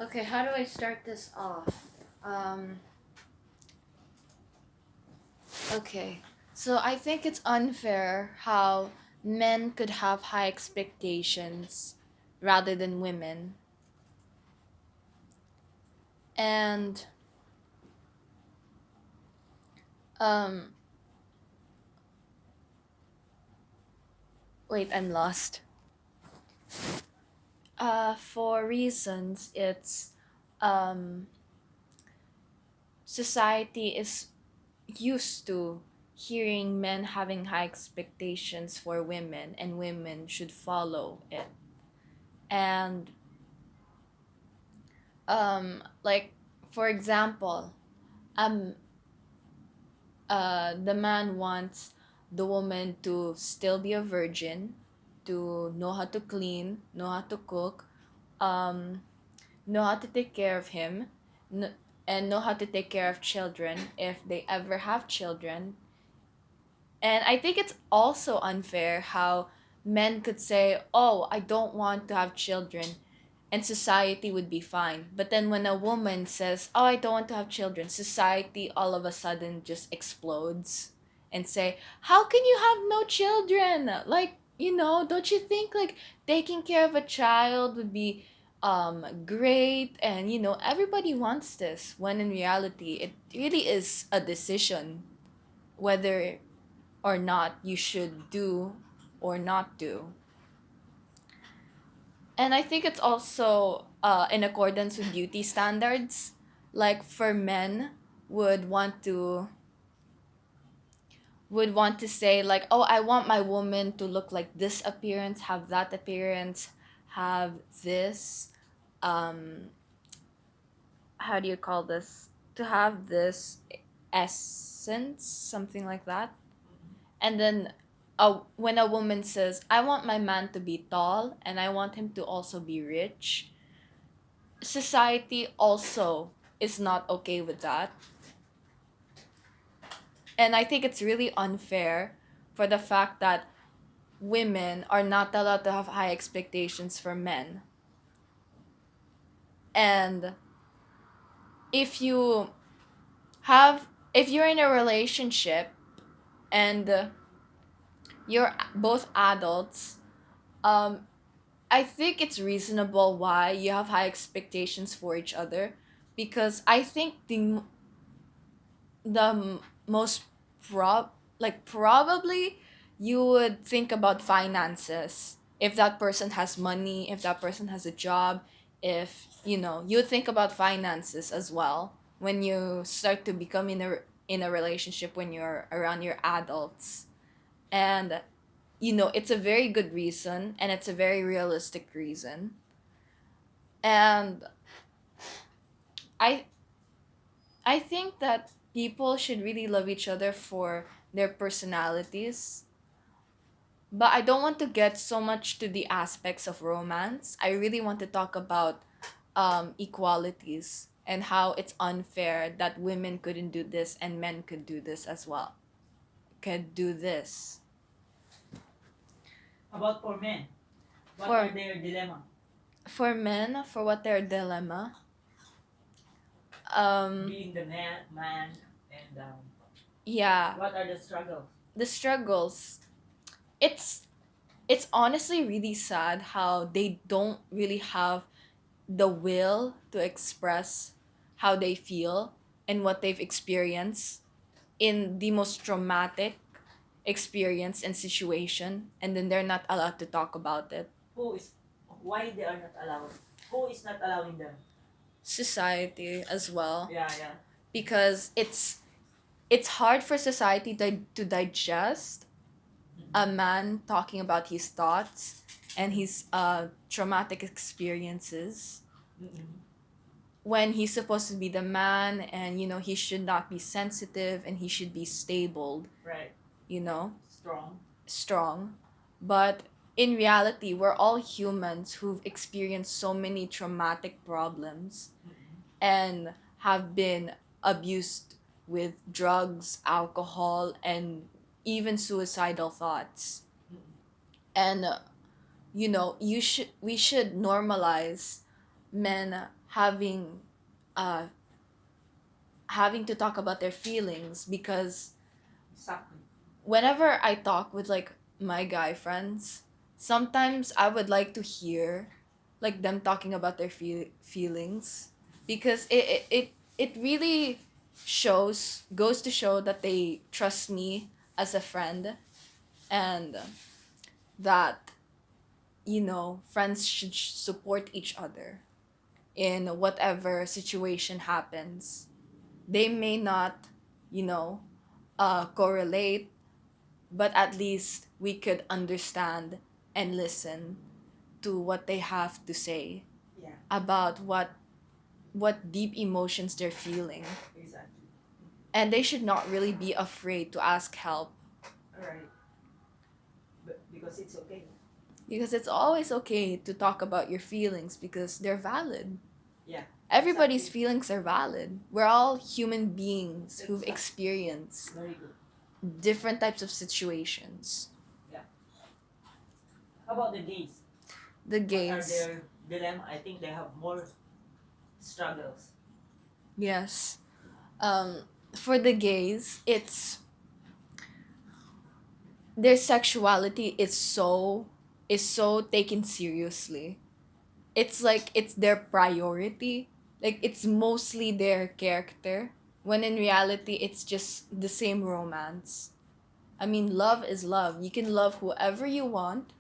Okay, how do I start this off? Um, okay, so I think it's unfair how men could have high expectations rather than women. And, um, wait, I'm lost. For reasons, it's, um, society is used to hearing men having high expectations for women and women should follow it. And like for example, um the man wants the woman to still be a virgin, to know how to clean, know how to cook, um know how to take care of him, n- and know how to take care of children if they ever have children. And I think it's also unfair how men could say, "Oh, I don't want to have children," and society would be fine. But then when a woman says, "Oh, I don't want to have children," society all of a sudden just explodes and say, "How can you have no children? Like, don't you think like taking care of a child would be great, and everybody wants this," when in reality it really is a decision whether or not you should do or not do. And I think it's also in accordance with beauty standards. Like for men, would want to would want to say like, "Oh, I want my woman to look like this appearance, have that appearance, have this um how do you call this? To have this essence, something like that." And then when a woman says, "I want my man to be tall and I want him to also be rich," society also is not okay with that. And I think it's really unfair for the fact that women are not allowed to have high expectations for men. And if you if you're in a relationship and you're both adults, um I think it's reasonable why you have high expectations for each other, because I think the most probably you would think about finances. If that person has money, if that person has a job, if you would think about finances as well when you start to become in a relationship when you're around your adults. And it's a very good reason and it's a very realistic reason. And I I think that people should really love each other for their personalities, but I don't want to get so much to the aspects of romance. I really want to talk about equalities and how it's unfair that women couldn't do this and men could do this as well. Could do this. About for men, what For are their dilemma? for men, for what their dilemma. Um Being the man and yeah, what are the struggles? the struggles. It's it's honestly really sad how they don't really have the will to express how they feel and what they've experienced in the most traumatic experience and situation, and then they're not allowed to talk about it. Who is why they are not allowed? Who is not allowing them? Society as well, Yeah, yeah. because it's hard for society to digest a Mm-mm. man talking about his thoughts and his traumatic experiences Mm-mm. when he's supposed to be the man, and he should not be sensitive and he should be stable, Right. you know Strong. strong. But in reality, we're all humans who've experienced so many traumatic problems Mm-mm. and have been abused with drugs, alcohol, and even suicidal thoughts. Mm-mm. And we should normalize men uh having to talk about their feelings, because Exactly. whenever I talk with like my guy friends, sometimes I would like to hear like them talking about their feelings, because it really goes to show that they trust me as a friend, and that friends should support each other in whatever situation happens. They may not, you know, correlate, but at least we could understand and listen to what they have to say Yeah, about what deep emotions they're feeling. exactly. And they should not really be afraid to ask help, Alright. But because it's okay. because it's always okay to talk about your feelings because they're valid. Yeah. Everybody's Exactly. feelings are valid. We're all human beings who've Exactly. experienced Very good. different types of situations. Yeah. How about the gays? The What are gays, their dilemma? I think they have more struggles. yes. For the gays, it's their sexuality is so taken seriously. It's like it's their priority. Like it's mostly their character. When in reality it's just the same romance. I mean, love is love. You can love whoever you want,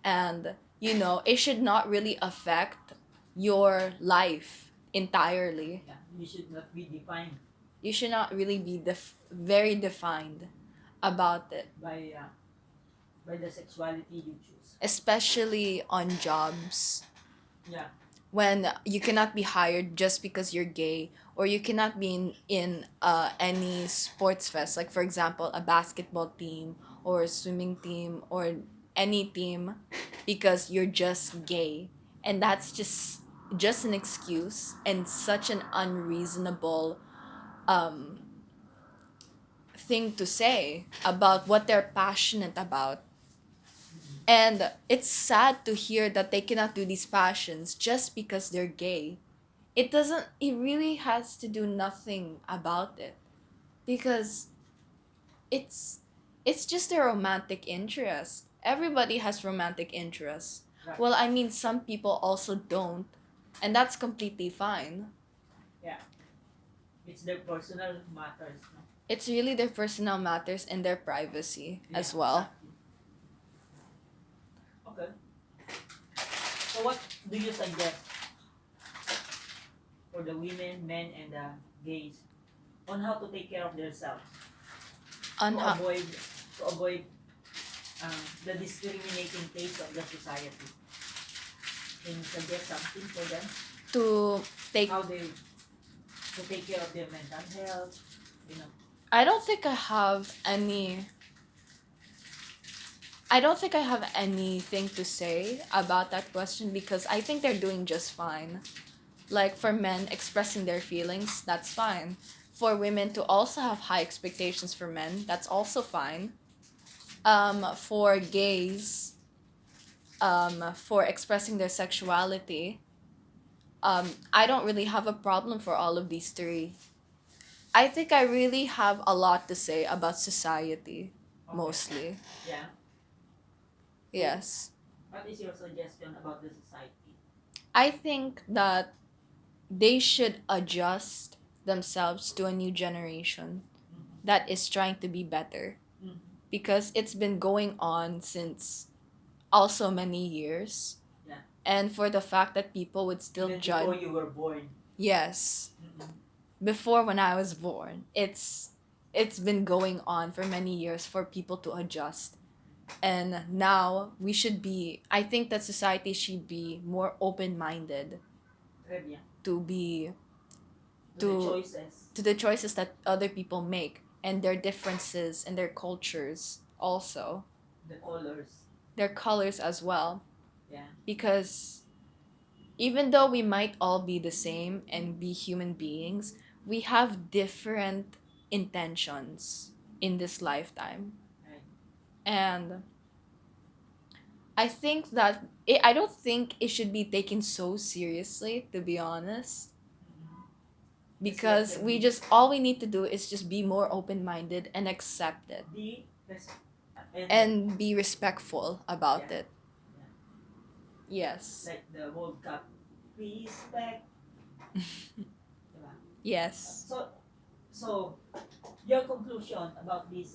and it should not really affect your life entirely. Yeah. You should not be defined You should not really be very defined about it, by uh, by the sexuality you choose. especially on jobs, Yeah. when you cannot be hired just because you're gay, or you cannot be in any sports fest, like for example a basketball team or a swimming team or any team, because you're just gay. And that's just an excuse and such an unreasonable um thing to say about what they're passionate about. Mm-mm. And it's sad to hear that they cannot do these passions just because they're gay. It really has to do nothing about it, because it's it's just a romantic interest. Everybody has romantic interests. Right. Well, I mean, some people also don't, and that's completely fine. Yeah. It's their personal matters. No? It's really their personal matters and their privacy Yeah. as well. Exactly. Okay. So what do you suggest for the women, men, and the gays on how to take care of themselves On to how avoid the discriminating face of the society? Can you suggest something for them? to take How they to take care of their mental health? You know. I don't think I don't think I have anything to say about that question, because I think they're doing just fine. Like for men expressing their feelings, that's fine. For women to also have high expectations for men, that's also fine. For gays, for expressing their sexuality, I don't really have a problem for all of these three. I think I really have a lot to say about society, Okay. mostly. Yeah. So Yes. what is your suggestion about the society? I think that they should adjust themselves to a new generation Mm-hmm. that is trying to be better, Mm-hmm. because it's been going on since also many years. Yeah. And for the fact that people would still Even judge, before you were born. yes, Mm-mm. before when I was born, it's been going on for many years for people to adjust. And now I think that society should be more open-minded Très bien. to be To the to choices, to the choices that other people make, and their differences and their cultures also, the colors. their colors as well. Yeah. Because even though we might all be the same and be human beings, we have different intentions in this lifetime. Right. And I think I don't think it should be taken so seriously, to be honest. Because we just all we need to do is just be more open-minded and accept it Be and be respectful about Yeah. it. Yes. like the World Cup. Respect. Diba? Yes. So your conclusion about this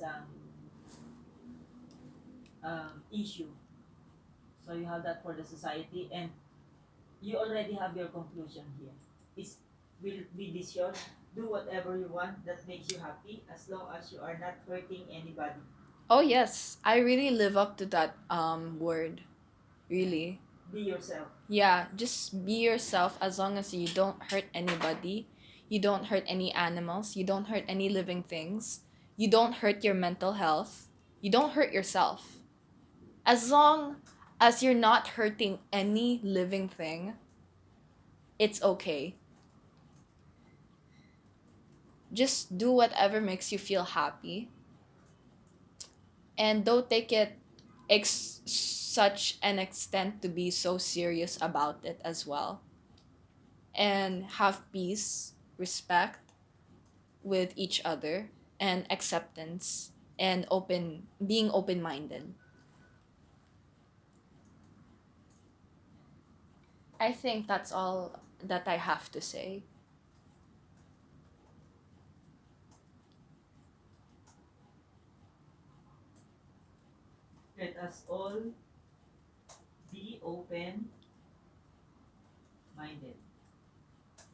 issue. So you have that for the society, and you already have your conclusion here. Is will be this yours? Do whatever you want that makes you happy, as long as you are not hurting anybody. Oh yes, I really live up to that word. Really. Be yourself. Yeah, just be yourself as long as you don't hurt anybody. You don't hurt any animals. You don't hurt any living things. You don't hurt your mental health. You don't hurt yourself. As long as you're not hurting any living thing, it's okay. Just do whatever makes you feel happy. And don't take it such an extent to be so serious about it as well. And have peace, respect with each other, and acceptance and being open-minded. I think that's all that I have to say. Let us all be open minded.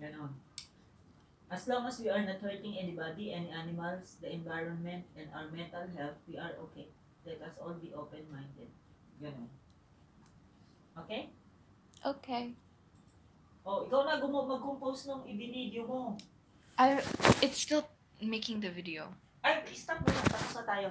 Ganon. As long as we are not hurting anybody, any animals, the environment, and our mental health, we are okay. Let us all be open minded. Ganon. Okay? Okay. Oh, ikaw na mag-compose nung ibinideo mo. It's still making the video. Ay, stop mo na. Tapos na tayo.